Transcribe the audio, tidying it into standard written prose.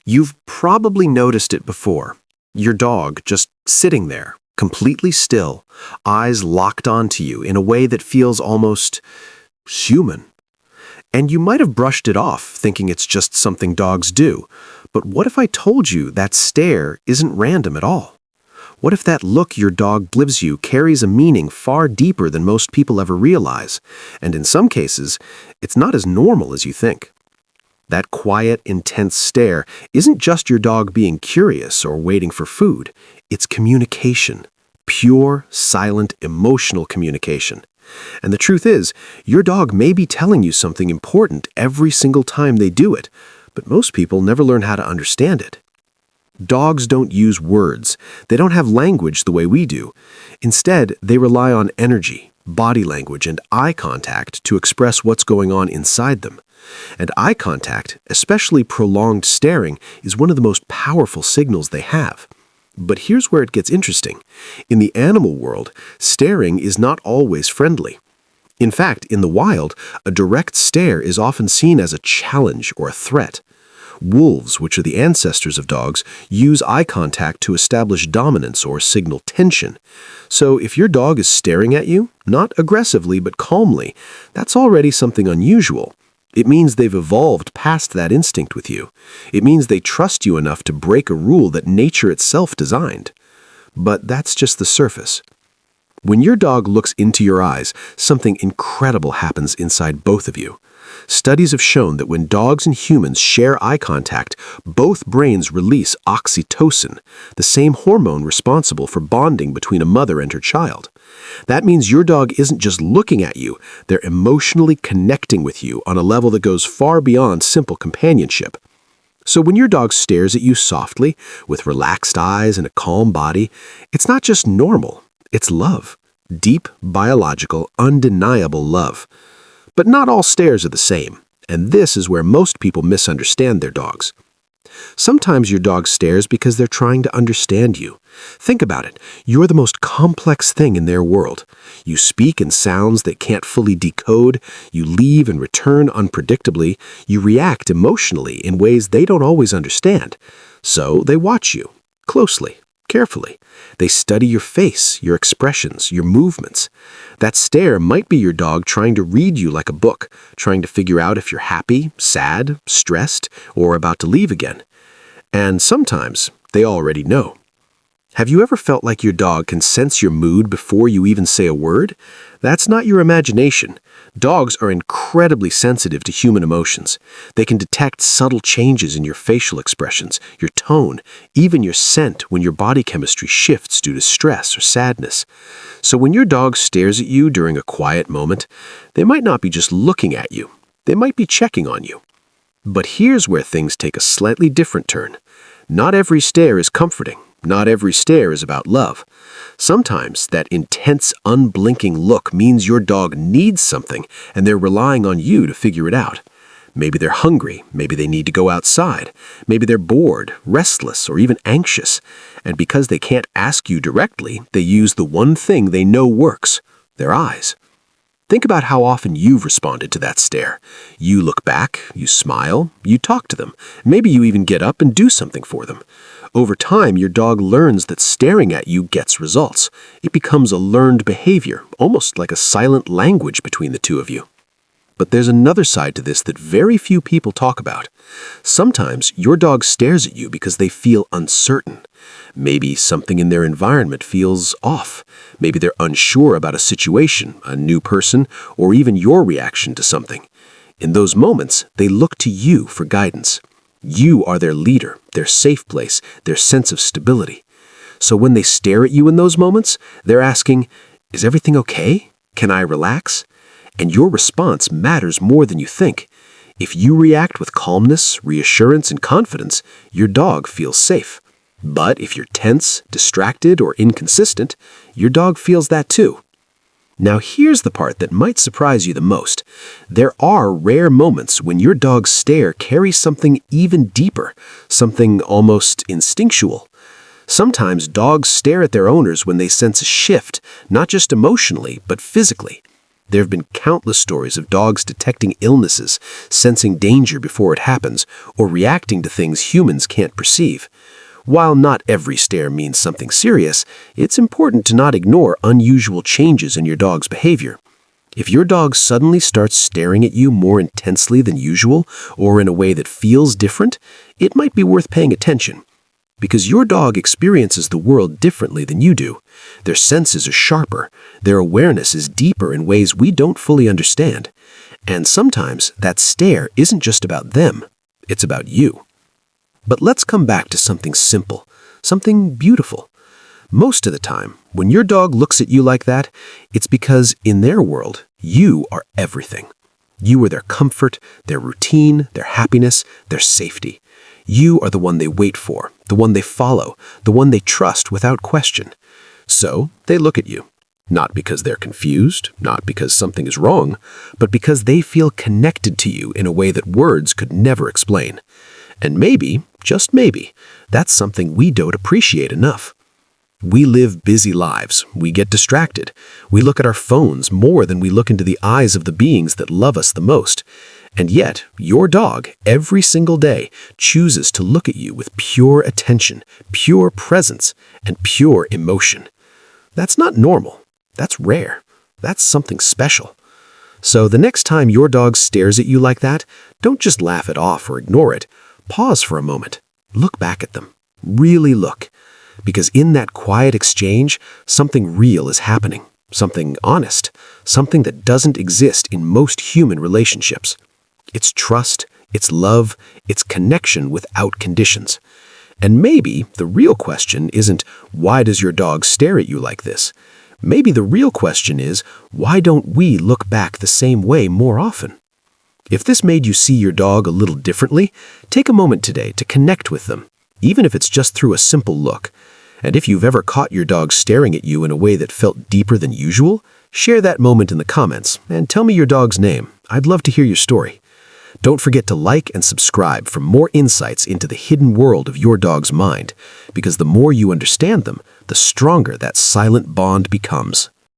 You've probably noticed it before. Your dog just sitting there, completely still, eyes locked onto you in a way that feels almost human. And you might have brushed it off, thinking it's just something dogs do. But what if I told you that stare isn't random at all? What if that look your dog gives you carries a meaning far deeper than most people ever realize? And in some cases, it's not as normal as you think. That quiet, intense stare isn't just your dog being curious or waiting for food. It's communication. Pure, silent, emotional communication. And the truth is, your dog may be telling you something important every single time they do it, but most people never learn how to understand it. Dogs don't use words. They don't have language the way we do. Instead, they rely on energy, body language, and eye contact to express what's going on inside them. And eye contact, especially prolonged staring, is one of the most powerful signals they have. But here's where it gets interesting. In the animal world, staring is not always friendly. In fact, in the wild, a direct stare is often seen as a challenge or a threat. Wolves, which are the ancestors of dogs, use eye contact to establish dominance or signal tension. So if your dog is staring at you, not aggressively but calmly, that's already something unusual. It means they've evolved past that instinct with you. It means they trust you enough to break a rule that nature itself designed. But that's just the surface. When your dog looks into your eyes, something incredible happens inside both of you. Studies have shown that when dogs and humans share eye contact, both brains release oxytocin, the same hormone responsible for bonding between a mother and her child. That means your dog isn't just looking at you, they're emotionally connecting with you on a level that goes far beyond simple companionship. So when your dog stares at you softly, with relaxed eyes and a calm body, it's not just normal, it's love. Deep, biological, undeniable love. But not all stares are the same, and this is where most people misunderstand their dogs. Sometimes your dog stares because they're trying to understand you. Think about it. You're the most complex thing in their world. You speak in sounds they can't fully decode, you leave and return unpredictably, you react emotionally in ways they don't always understand. So they watch you, closely, carefully. They study your face, your expressions, your movements. That stare might be your dog trying to read you like a book, trying to figure out if you're happy, sad, stressed, or about to leave again. And sometimes they already know. Have you ever felt like your dog can sense your mood before you even say a word? That's not your imagination. Dogs are incredibly sensitive to human emotions. They can detect subtle changes in your facial expressions, your tone, even your scent when your body chemistry shifts due to stress or sadness. So when your dog stares at you during a quiet moment, they might not be just looking at you. They might be checking on you. But here's where things take a slightly different turn. Not every stare is comforting. Not every stare is about love. Sometimes that intense, unblinking look means your dog needs something and they're relying on you to figure it out. Maybe they're hungry, maybe they need to go outside, maybe they're bored, restless, or even anxious. And because they can't ask you directly, they use the one thing they know works, their eyes. Think about how often you've responded to that stare. You look back, you smile, you talk to them. Maybe you even get up and do something for them. Over time, your dog learns that staring at you gets results. It becomes a learned behavior, almost like a silent language between the two of you. But there's another side to this that very few people talk about. Sometimes your dog stares at you because they feel uncertain. Maybe something in their environment feels off. Maybe they're unsure about a situation, a new person, or even your reaction to something. In those moments, they look to you for guidance. You are their leader, their safe place, their sense of stability. So when they stare at you in those moments, they're asking, "Is everything okay? Can I relax?" And your response matters more than you think. If you react with calmness, reassurance, and confidence, your dog feels safe. But if you're tense, distracted, or inconsistent, your dog feels that too. Now here's the part that might surprise you the most. There are rare moments when your dog's stare carries something even deeper, something almost instinctual. Sometimes dogs stare at their owners when they sense a shift, not just emotionally, but physically. There have been countless stories of dogs detecting illnesses, sensing danger before it happens, or reacting to things humans can't perceive. While not every stare means something serious, it's important to not ignore unusual changes in your dog's behavior. If your dog suddenly starts staring at you more intensely than usual, or in a way that feels different, it might be worth paying attention. Because your dog experiences the world differently than you do. Their senses are sharper, their awareness is deeper in ways we don't fully understand. And sometimes that stare isn't just about them, it's about you. But let's come back to something simple, something beautiful. Most of the time, when your dog looks at you like that, it's because in their world, you are everything. You are their comfort, their routine, their happiness, their safety. You are the one they wait for, the one they follow, the one they trust without question. So they look at you, not because they're confused, not because something is wrong, but because they feel connected to you in a way that words could never explain. And maybe, just maybe, that's something we don't appreciate enough. We live busy lives, we get distracted, we look at our phones more than we look into the eyes of the beings that love us the most. And yet, your dog, every single day, chooses to look at you with pure attention, pure presence, and pure emotion. That's not normal. That's rare. That's something special. So the next time your dog stares at you like that, don't just laugh it off or ignore it. Pause for a moment. Look back at them. Really look. Because in that quiet exchange, something real is happening. Something honest. Something that doesn't exist in most human relationships. It's trust, it's love, it's connection without conditions. And maybe the real question isn't, why does your dog stare at you like this? Maybe the real question is, why don't we look back the same way more often? If this made you see your dog a little differently, take a moment today to connect with them, even if it's just through a simple look. And if you've ever caught your dog staring at you in a way that felt deeper than usual, share that moment in the comments and tell me your dog's name. I'd love to hear your story. Don't forget to like and subscribe for more insights into the hidden world of your dog's mind, because the more you understand them, the stronger that silent bond becomes.